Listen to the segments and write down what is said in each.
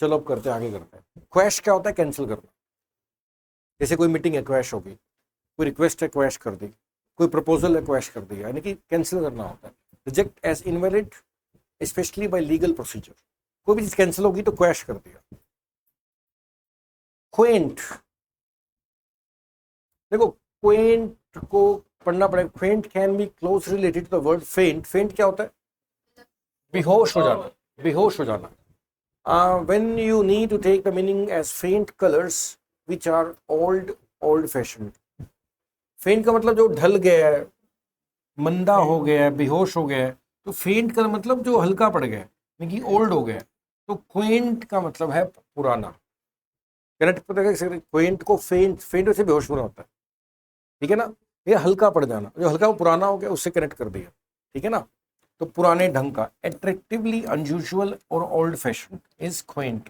चलो अब करते हैं, आगे करते हैं। क्वैश क्या होता है? कैंसिल करना। जैसे कोई मीटिंग है, क्वैश होगी, कोई रिक्वेस्ट है, क्वैश कर दी, कोई प्रपोजल है, क्वैश कर दिया, यानी कि कैंसिल करना होता है। Reject as invalid specially by legal procedure. कोई भी चीज कैंसिल होगी तो क्वैश कर दिया। क्वेंट, देखो क्वेंट को पढ़ना पड़ेगा। Quaint can be close related to the word faint. Faint क्या होता है? बेहोश हो जाना, बेहोश हो जाना। when you need to take the meaning as faint colors which are old fashioned। फेंट का मतलब जो ढल गया है, मंदा हो गया है, बेहोश हो गया है। तो फेंट का मतलब जो हल्का पड़ गया है, यानी कि ओल्ड हो गया है। तो क्वेंट का मतलब है पुराना। करेक्ट पता है? क्वेंट को फेंट, फेंट से बेहोश होना होता है, ठीक है ना। ये हल्का पड़ जाना, जो हल्का वो पुराना हो गया, उससे कनेक्ट कर दिया, ठीक है ना। तो पुराने ढंग का, एट्रैक्टिवली अनयूजुअल और ओल्ड फैशन इज क्वेंट।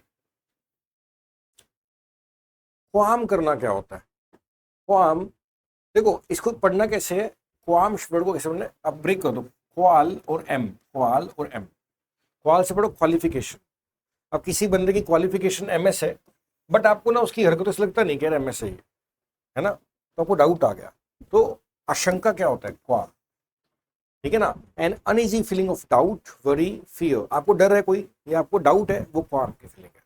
क्वाम करना क्या होता है? क्वाम, देखो इसको पढ़ना कैसे है, क्वाम वर्ड को कैसे पढ़ना है? अब ब्रेक कर दो, क्वाल और एम, क्वाल और एम। क्वाल से पढ़ो क्वालिफिकेशन। अब किसी बंदे की क्वालिफिकेशन एमएस है, बट आपको ना उसकी हरकतों से लगता नहीं कि यार एमएस है ना, तो आपको डाउट आ गया। तो आशंका क्या होता है? क्वा, ठीक है ना। An uneasy feeling of doubt, worry, fear. आपको डर है कोई या आपको डाउट है, वो क्वाम की फीलिंग है,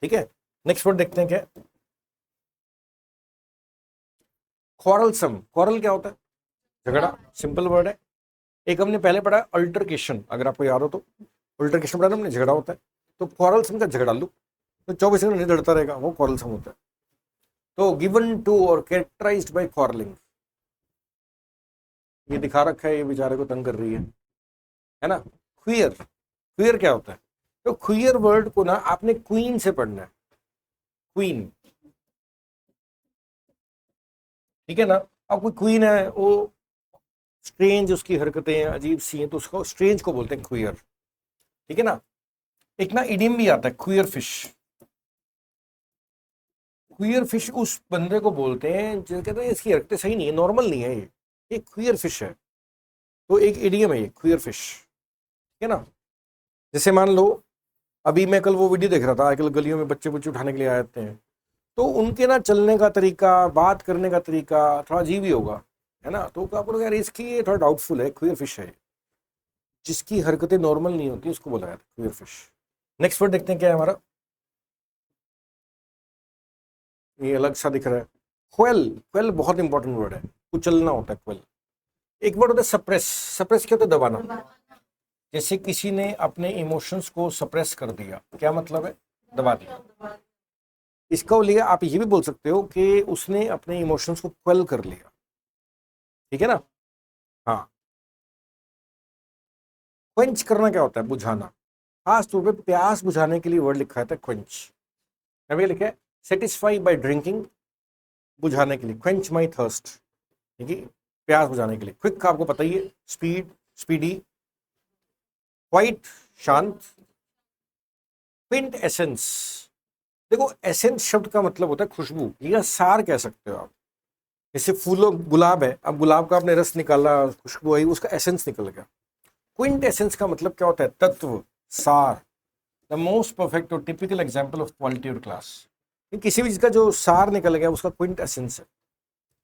ठीक है। नेक्स्ट वर्ड देखते हैं क्या। क्वारलसम। क्वारल क्या होता है? झगड़ा, सिंपल वर्ड है। एक हमने पहले पढ़ा अल्टरकेशन, अगर आपको याद हो तो। अल्टरकेशन पढ़ा ना हमने, झगड़ा होता है। तो क्वारलसम का झगड़ा लो, तो 24 घंटे लड़ता रहेगा, वो क्वारलसम होता है। तो गिवन टू और कैरेक्टराइज्ड बाय क्वारलिंग। ये दिखा रखा है, ये बेचारे को तंग कर रही है ना। क्वियर, क्वियर क्या होता है? तो क्वियर वर्ड को ना आपने क्वीन से पढ़ना है, क्वीन, ठीक है ना। अब कोई क्वीन है, वो स्ट्रेंज, उसकी हरकतें अजीब सी हैं, तो उसको स्ट्रेंज को बोलते हैं क्वियर, ठीक है ना। एक ना इडियम भी आता है, क्वियर फिश। क्वियर फिश उस बंदे को बोलते हैं जो कहते हैं इसकी हरकतें सही नहीं है, नॉर्मल नहीं है, ये क्वियर फिश है। तो एक इडियम है ये, क्वियर फिश, ठीक है ना। जैसे मान लो, अभी मैं कल वो वीडियो देख रहा था, आजकल गलियों में बच्चे बच्चे उठाने के लिए आ जाते हैं, तो उनके ना चलने का तरीका, बात करने का तरीका थोड़ा अजीब ही होगा, है ना। तो आप बोलोगे यार इसकी ये थोड़ा डाउटफुल है, क्वियर फिश है। जिसकी हरकतें नॉर्मल नहीं होती उसको बोला जाता है क्वियर फिश। नेक्स्ट वर्ड देखते हैं क्या है हमारा। ये अलग सा दिख रहा है, क्वेल। क्वेल बहुत इंपॉर्टेंट वर्ड है, कुचलना होता है क्वेल। एक वर्ड होता है सप्रेस। सप्रेस क्या होता है? दबाना। जैसे किसी ने अपने इमोशंस को सप्रेस कर दिया, क्या मतलब है? दबा दिया। इसका लिए आप ये भी बोल सकते हो कि उसने अपने इमोशंस को क्वेल कर लिया, ठीक है ना। हाँ। क्वेंच करना क्या होता है? बुझाना। खास तौर पे प्यास बुझाने के लिए वर्ड लिखा है क्वेंच। अभी लिखा है सेटिस्फाई बाय ड्रिंकिंग, बुझाने के लिए, क्वेंच माई थर्स्ट, ठीक है, प्यास बुझाने के लिए। क्विक का आपको पता ही है, स्पीड, स्पीडी। क्वाइट, शांत। क्विंट एसेंस, देखो एसेंस शब्द का मतलब होता है खुशबू या सार कह सकते हो आप। जैसे फूलों, गुलाब है, अब गुलाब का आपने रस निकाला, खुशबू आई, उसका एसेंस निकल गया। क्विंट एसेंस का मतलब क्या होता है? तत्व, सार। द मोस्ट परफेक्ट और टिपिकल एग्जाम्पल ऑफ क्वालिटी और क्लास। किसी भी चीज का जो सार निकल गया उसका क्विंट एसेंस है।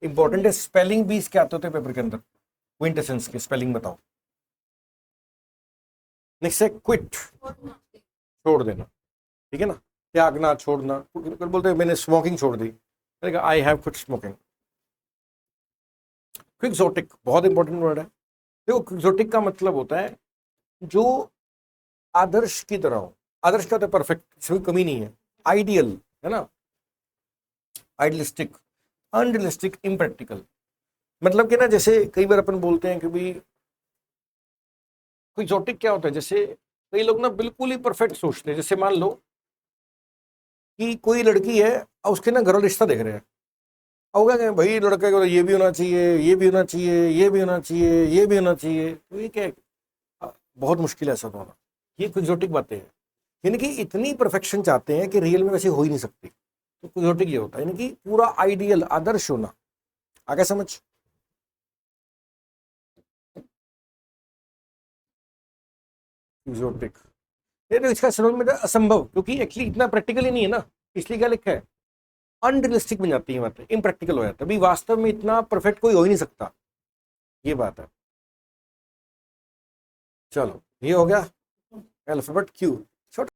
इंपॉर्टेंट है, स्पेलिंग भी इसके आते होते हैं पेपर के अंदर। क्विंट एसेंस की स्पेलिंग बताओ। नेक्स्ट है क्विट, छोड़ देना, ठीक है ना। त्यागना, छोड़ना। बोलते हैं मैंने स्मोकिंग छोड़ दी, I have quit smoking. Quixotic बहुत इंपॉर्टेंट वर्ड है। देखो क्विक्सोटिक का मतलब होता है जो आदर्श की तरह हो। आदर्श क्या होता है? परफेक्ट, इसमें कमी नहीं है। आइडियल, है ना। Idealistic, unrealistic, impractical. मतलब कि ना, जैसे कई बार अपन बोलते हैं कि भाई क्विक्सोटिक क्या होता है, जैसे कई लोग ना बिल्कुल ही परफेक्ट सोचते हैं। जैसे मान लो कि कोई लड़की है और उसके ना घर वाले रिश्ता देख रहे हैं, और क्या कहें, भाई लड़के को ये भी होना चाहिए, ये भी होना चाहिए, ये भी होना चाहिए, ये भी होना चाहिए, तो ये क्या है? बहुत मुश्किल है ऐसा होना। ये क्विक्सोटिक बातें हैं, यानी कि इतनी परफेक्शन चाहते हैं कि रियल में वैसे हो ही नहीं सकती। तो क्विक्सोटिक ये होता है, यानी कि पूरा आइडियल, आदर्श होना। आगे समझ। क्विक्सोटिक, ये तो इसका समझ में असंभव, क्योंकि एक्चुअली इतना प्रैक्टिकल ही नहीं है ना, इसलिए क्या लिखा है, अनरियलिस्टिक बन जाती है बातें, इम्प्रैक्टिकल हो जाता है। अभी वास्तव में इतना परफेक्ट कोई हो ही नहीं सकता, ये बात है। चलो ये हो गया अल्फाबेट क्यू।